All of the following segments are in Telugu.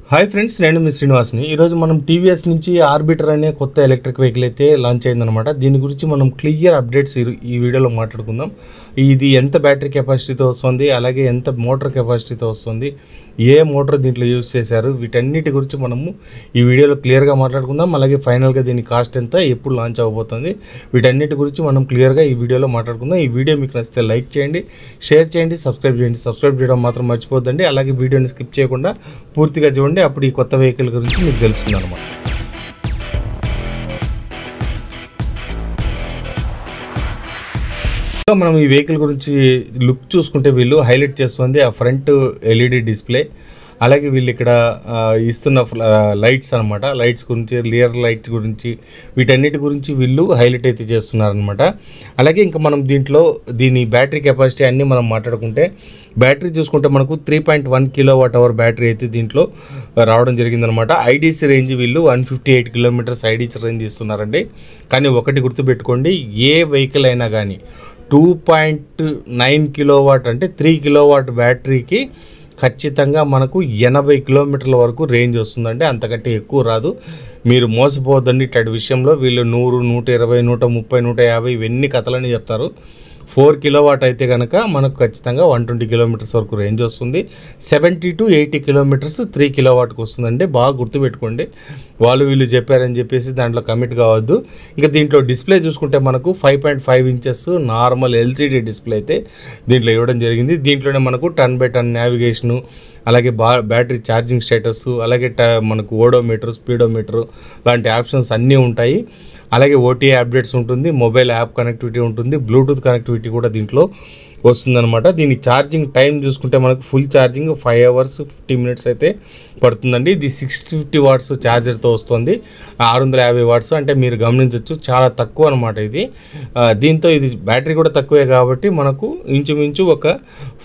హాయ్ ఫ్రెండ్స్, నేను మీ శ్రీనివాస్ని. ఈరోజు మనం టీవీఎస్ నుంచి ఆర్బిటర్ అనే కొత్త ఎలక్ట్రిక్ వెహికల్ అయితే లాంచ్ అయిందనమాట. దీని గురించి మనం క్లియర్ అప్డేట్స్ ఈ వీడియోలో మాట్లాడుకుందాం. ఇది ఎంత బ్యాటరీ కెపాసిటీతో వస్తుంది, అలాగే ఎంత మోటార్ కెపాసిటీతో వస్తుంది, ఏ మోటార్ దీంట్లో యూజ్ చేశారు, వీటన్నిటి గురించి మనము ఈ వీడియోలో క్లియర్గా మాట్లాడుకుందాం. అలాగే ఫైనల్గా దీని కాస్ట్ ఎంత, ఎప్పుడు లాంచ్ అవ్వబోతుంది, వీటన్నిటి గురించి మనం క్లియర్గా ఈ వీడియోలో మాట్లాడుకుందాం. ఈ వీడియో మీకు నచ్చితే లైక్ చేయండి, షేర్ చేయండి, సబ్స్క్రైబ్ చేయండి. సబ్స్క్రైబ్ చేయడం మాత్రం మర్చిపోద్దండి. అలాగే వీడియోని స్కిప్ చేయకుండా పూర్తిగా చూడండి, అప్పుడు ఈ కొత్త వెహికల్ గురించి మీకు తెలుస్తుంది అనమాట. మనం ఈ వెహికల్ గురించి లుక్ చూసుకుంటే వీళ్ళు హైలైట్ చేస్తుంది ఆ ఫ్రంట్ ఎల్ఈడి డిస్ప్లే, అలాగే వీళ్ళు ఇక్కడ ఇస్తున్న లైట్స్ అనమాట. లైట్స్ గురించి, రియర్ లైట్ గురించి, వీటన్నిటి గురించి వీళ్ళు హైలైట్ అయితే చేస్తున్నారనమాట. అలాగే ఇంకా మనం దీంట్లో దీని బ్యాటరీ కెపాసిటీ అన్నీ మనం మాట్లాడుకుంటే, బ్యాటరీ చూసుకుంటే మనకు 3.1 kWh బ్యాటరీ అయితే దీంట్లో రావడం జరిగిందనమాట. ఐడీసీ రేంజ్ వీళ్ళు 158 కిలోమీటర్స్ ఐడీసీ రేంజ్ ఇస్తున్నారండి. కానీ ఒకటి గుర్తుపెట్టుకోండి, ఏ వెహికల్ అయినా కానీ 2.9 kW అంటే 3 kW బ్యాటరీకి ఖచ్చితంగా మనకు 80 కిలోమీటర్ల వరకు రేంజ్ వస్తుందండి. అంతకంటే ఎక్కువ రాదు. మీరు మోసపోవద్దండి ఇట్లాంటి విషయంలో. వీళ్ళు 100, 120, 130, 150 ఇవన్నీ కథలని చెప్తారు. 4 kW అయితే కనుక మనకు ఖచ్చితంగా 120 కిలోమీటర్స్ వరకు రేంజ్ వస్తుంది. 70 to 80 కిలోమీటర్స్ 3 kWకి వస్తుందండి. బాగా గుర్తుపెట్టుకోండి. వాళ్ళు వీళ్ళు చెప్పారని చెప్పేసి దాంట్లో కమిట్ కావద్దు. ఇంకా దీంట్లో డిస్ప్లే చూసుకుంటే మనకు 5.5 ఇంచెస్ నార్మల్ ఎల్సిడి డిస్ప్లే అయితే దీంట్లో ఇవ్వడం జరిగింది. దీంట్లోనే మనకు 10/10 నావిగేషను, అలాగే బ్యాటరీ ఛార్జింగ్ స్టేటస్, అలాగే మనకు ఓడోమీటర్, స్పీడోమీటర్ లాంటి ఆప్షన్స్ అన్నీ ఉంటాయి. అలాగే ఓటీఏ అప్డేట్స్ ఉంటుంది, మొబైల్ యాప్ కనెక్టివిటీ ఉంటుంది, బ్లూటూత్ కనెక్టివిటీ కూడా దీంట్లో వస్తుందన్నమాట. దీని ఛార్జింగ్ టైం చూసుకుంటే మనకు ఫుల్ ఛార్జింగ్ 5 hours 50 minutes అయితే పడుతుందండి. ఇది 650 watts ఛార్జర్తో వస్తుంది. 650 watts అంటే మీరు గమనించవచ్చు, చాలా తక్కువ అనమాట ఇది. దీంతో ఇది బ్యాటరీ కూడా తక్కువే కాబట్టి మనకు ఇంచుమించు ఒక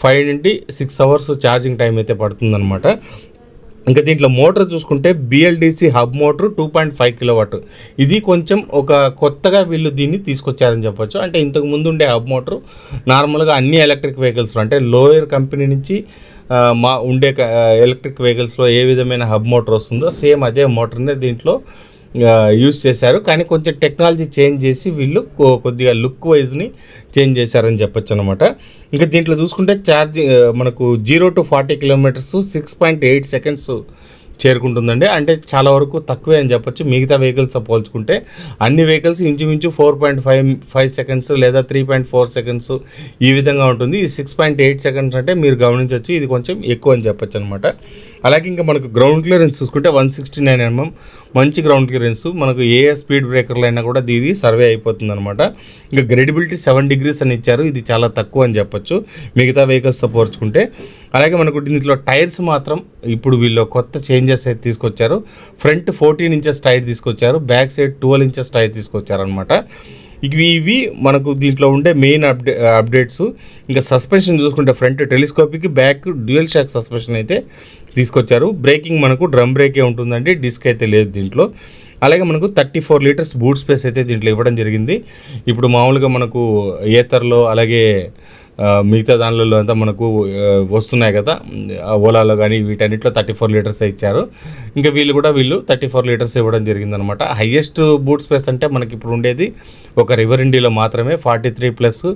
5 నుండి 6 hours ఛార్జింగ్ టైం అయితే పడుతుందన్నమాట. ఇంకా దీంట్లో మోటార్ చూసుకుంటే బిఎల్డిసి హబ్ మోటార్ 2.5 kW. ఇది కొంచెం ఒక కొత్తగా వీళ్ళు దీన్ని తీసుకొచ్చారని చెప్పొచ్చు. అంటే ఇంతకు ముందు ఉండే హబ్ మోటార్ నార్మల్గా అన్ని ఎలక్ట్రిక్ వెహికల్స్లో, అంటే లోయర్ కంపెనీ నుంచి ఉండే ఎలక్ట్రిక్ వెహికల్స్లో ఏ విధమైన హబ్ మోటార్ వస్తుందో సేమ్ అదే మోటార్నే దీంట్లో యూజ్ చేశారు. కానీ కొంచెం టెక్నాలజీ చేంజ్ చేసి వీళ్ళు కొద్దిగా లుక్ వైజ్ని చేంజ్ చేశారని చెప్పొచ్చు అనమాట. ఇంకా దీంట్లో చూసుకుంటే ఛార్జింగ్ మనకు 0 to 40 kilometers 6.8 seconds చేరుకుంటుందండి. అంటే చాలా వరకు తక్కువే అని చెప్పొచ్చు మిగతా వెహికల్స్తో పోల్చుకుంటే. అన్ని వెహికల్స్ ఇంచుమించు 4.5 seconds లేదా 3.4 seconds ఈ విధంగా ఉంటుంది. ఈ 6.8 seconds అంటే మీరు గమనించవచ్చు, ఇది కొంచెం ఎక్కువ అని చెప్పొచ్చు అనమాట. అలాగే ఇంకా మనకు గ్రౌండ్ క్లియరెన్స్ చూసుకుంటే 169 mm మంచి గ్రౌండ్ క్లియరెన్స్. మనకు ఏ స్పీడ్ బ్రేకర్లు అయినా కూడా ఇది సర్వే అయిపోతుంది అనమాట. ఇంకా గ్రేడబిలిటీ 7 degrees అని ఇచ్చారు. ఇది చాలా తక్కువ అని చెప్పొచ్చు మిగతా వెహికల్స్తో పోల్చుకుంటే. అలాగే మనకు దీంట్లో టైర్స్ మాత్రం ఇప్పుడు వీళ్ళు కొత్త చేంజెస్ అయితే తీసుకొచ్చారు. ఫ్రంట్ 14 inches టైర్ తీసుకొచ్చారు, బ్యాక్ సైడ్ 12 inches టైర్ తీసుకొచ్చారు అనమాట. ఇవి మనకు దీంట్లో ఉండే మెయిన్ అప్డేట్స్. ఇంకా సస్పెన్షన్ చూసుకుంటే front telescopic, back dual shock suspension అయితే తీసుకొచ్చారు. బ్రేకింగ్ మనకు డ్రమ్ బ్రేకే ఉంటుందండి, డిస్క్ అయితే లేదు దీంట్లో. అలాగే మనకు 34 liters బూట్ స్పేస్ అయితే దీంట్లో ఇవ్వడం జరిగింది. ఇప్పుడు మామూలుగా మనకు ఏతర్లో అలాగే మిగతా దానిలో అంతా మనకు వస్తున్నాయి కదా, ఓలాలో కానీ వీటన్నిటిలో 34 liters ఇచ్చారు. ఇంకా వీళ్ళు 34 liters ఇవ్వడం జరిగిందనమాట. హైయెస్ట్ బూట్ స్పేస్ అంటే మనకి ఇప్పుడు ఉండేది ఒక రివర్ ఇండియాలో మాత్రమే 43 +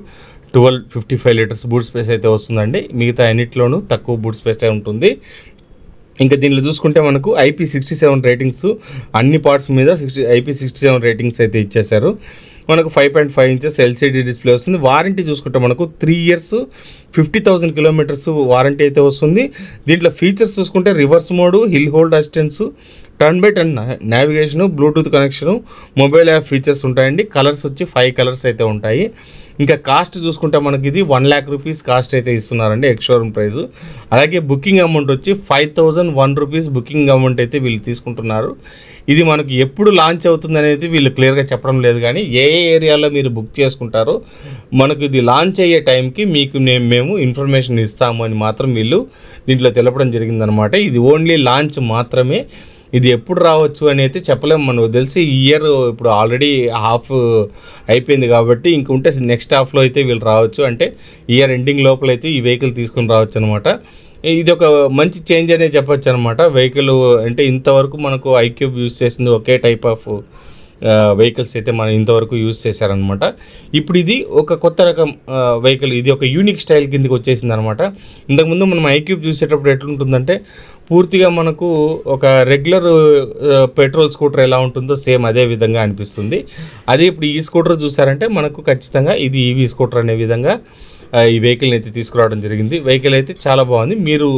12 55 liters బూట్ స్పేస్ అయితే వస్తుందండి. మిగతా అన్నిటిలోనూ తక్కువ బూట్ స్పేసే ఉంటుంది. ఇంకా దీనిలో చూసుకుంటే మనకు IP67 రేటింగ్స్ అన్ని పార్ట్స్ మీద IP67 రేటింగ్స్ అయితే ఇచ్చేశారు. మనకు 5.5 inches ఎల్సిడి డిస్ప్లే వస్తుంది. వారంటీ చూసుకుంటే మనకు 3 years 50,000 kilometers వారంటీ అయితే వస్తుంది. దీంట్లో ఫీచర్స్ చూసుకుంటే reverse mode, hill hold assistance, 10/10 navigation, Bluetooth connection, mobile app features ఉంటాయండి. కలర్స్ వచ్చి 5 colors అయితే ఉంటాయి. ఇంకా కాస్ట్ చూసుకుంటే మనకి ఇది 1 lakh rupees కాస్ట్ అయితే ఇస్తున్నారండి, ఎక్స్ షోరూమ్ ప్రైస్. అలాగే బుకింగ్ అమౌంట్ వచ్చి 5,001 rupees బుకింగ్ అమౌంట్ అయితే వీళ్ళు తీసుకుంటున్నారు. ఇది మనకు ఎప్పుడు లాంచ్ అవుతుంది అనేది వీళ్ళు క్లియర్గా చెప్పడం లేదు, కానీ ఏ ఏరియాలో మీరు బుక్ చేసుకుంటారో మనకు ఇది లాంచ్ అయ్యే టైంకి మీకు మేము ఇన్ఫర్మేషన్ ఇస్తాము అని మాత్రం వీళ్ళు దీంట్లో తెలపడం జరిగిందనమాట. ఇది ఓన్లీ లాంచ్ మాత్రమే. ఇది ఎప్పుడు రావచ్చు అని అయితే చెప్పలేము. మనకు తెలిసి ఈ ఇయర్ ఇప్పుడు ఆల్రెడీ హాఫ్ అయిపోయింది కాబట్టి ఇంకుంటే నెక్స్ట్ హాఫ్లో అయితే వీళ్ళు రావచ్చు. అంటే ఇయర్ ఎండింగ్ లోపల అయితే ఈ వెహికల్ తీసుకొని రావచ్చు అనమాట. ఇది ఒక మంచి చేంజ్ అనే చెప్పొచ్చు అనమాట. వెహికల్ అంటే ఇంతవరకు మనకు ఐక్యూబ్ యూజ్ చేసింది ఒకే టైప్ ఆఫ్ వెహికల్స్ అయితే మనం ఇంతవరకు యూజ్ చేశారనమాట. ఇప్పుడు ఇది ఒక కొత్త రకం వెహికల్, ఇది ఒక యూనిక్ స్టైల్ కిందకి వచ్చేసింది అనమాట. ఇంతకుముందు మనం ఐక్యూబ్ చూసేటప్పుడు ఎట్లుంటుందంటే పూర్తిగా మనకు ఒక రెగ్యులర్ పెట్రోల్ స్కూటర్ ఎలా ఉంటుందో సేమ్ అదే విధంగా అనిపిస్తుంది. అదే ఇప్పుడు ఈ స్కూటర్ చూసారంటే మనకు ఖచ్చితంగా ఇది ఈవీ స్కూటర్ అనే విధంగా ఈ వెహికల్ని అయితే తీసుకురావడం జరిగింది. వెహికల్ అయితే చాలా బాగుంది. మీరు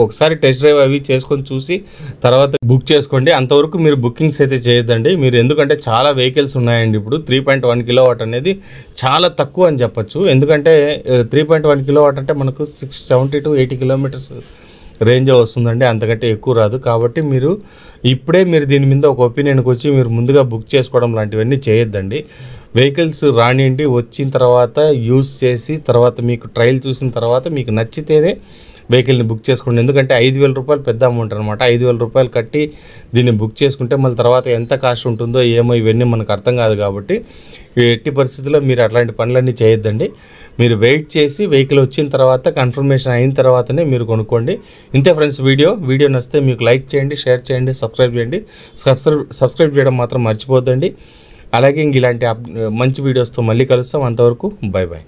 ఒకసారి టెస్ట్ డ్రైవ్ అవి చేసుకొని చూసి తర్వాత బుక్ చేసుకోండి. అంతవరకు మీరు బుకింగ్స్ అయితే చేయొద్దండి మీరు, ఎందుకంటే చాలా వెహికల్స్ ఉన్నాయండి. ఇప్పుడు 3.1 కిలోవాట్ అనేది చాలా తక్కువ అని చెప్పచ్చు. ఎందుకంటే 3.1 కిలోవాట్ అంటే మనకు 70 to 80 కిలోమీటర్స్ రేంజ్ వస్తుందండి, అంతకంటే ఎక్కువ రాదు. కాబట్టి మీరు ఇప్పుడే మీరు దీని మీద ఒక ఒపీనియన్కి వచ్చి మీరు ముందుగా బుక్ చేసుకోవడం లాంటివన్నీ చేయొద్దండి. వెహికల్స్ రానియండి, వచ్చిన తర్వాత యూజ్ చేసి తర్వాత మీకు ట్రయల్ చూసిన తర్వాత మీకు నచ్చితేనే వెహికల్ని బుక్ చేసుకోండి. ఎందుకంటే 5,000 రూపాయలు పెద్ద అమౌంట్ అనమాట. 5,000 రూపాయలు కట్టి దీన్ని బుక్ చేసుకుంటే మళ్ళీ తర్వాత ఎంత కాస్ట్ ఉంటుందో ఏమో ఇవన్నీ మనకు అర్థం కాదు. కాబట్టి ఎట్టి పరిస్థితుల్లో మీరు అట్లాంటి పనులన్నీ చేయొద్దండి. మీరు వెయిట్ చేసి వెహికల్ వచ్చిన తర్వాత కన్ఫర్మేషన్ అయిన తర్వాతనే మీరు కొనుక్కోండి. ఇంతే ఫ్రెండ్స్, వీడియో నచ్చితే మీకు లైక్ చేయండి, షేర్ చేయండి, సబ్స్క్రైబ్ చేయండి. సబ్స్క్రైబ్ చేయడం మాత్రం మర్చిపోద్దండి. అలాగే ఇలాంటి మంచి వీడియోస్తో మళ్ళీ కలుస్తాం. అంతవరకు బై బాయ్.